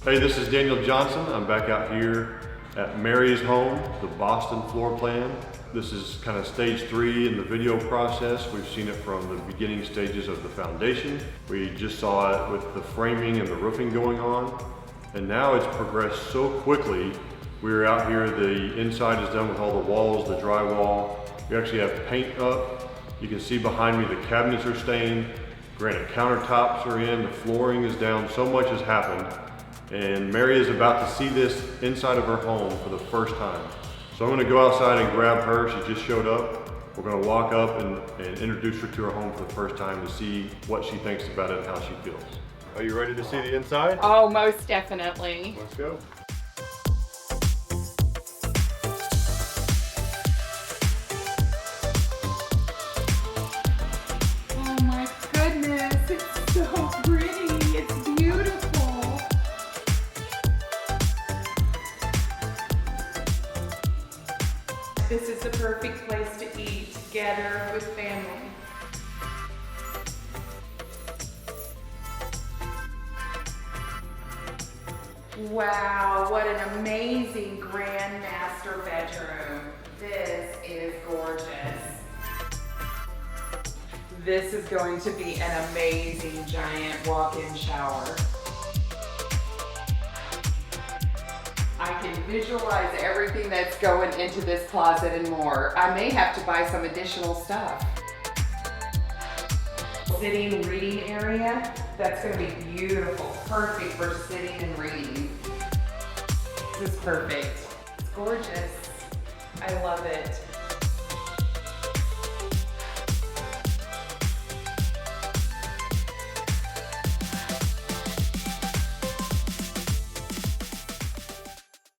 Hey, this is Daniel Johnson. I'm back out here at Mary's home, the Boston floor plan. This is kind of stage 3 in the video process. We've seen it from the beginning stages of the foundation. We just saw it with the framing and the roofing going on. And now it's progressed so quickly. We're out here, the inside is done with all the walls, the drywall. We actually have paint up. You can see behind me the cabinets are stained. Granite countertops are in, the flooring is down. So much has happened. And Mary is about to see this inside of her home for the first time. So I'm gonna go outside and grab her. She just showed up. We're gonna walk up and introduce her to her home for the first time to see what she thinks about it and how she feels. Are you ready to see the inside? Oh, most definitely. Let's go. Oh my goodness, it's so pretty. It's beautiful. This is the perfect place to eat together with family. Wow, what an amazing grand master bedroom. This is gorgeous. This is going to be an amazing giant walk-in shower. I can visualize everything that's going into this closet and more. I may have to buy some additional stuff. Sitting reading area, that's going to be beautiful. Perfect for sitting and reading. This is perfect. It's gorgeous. I love it.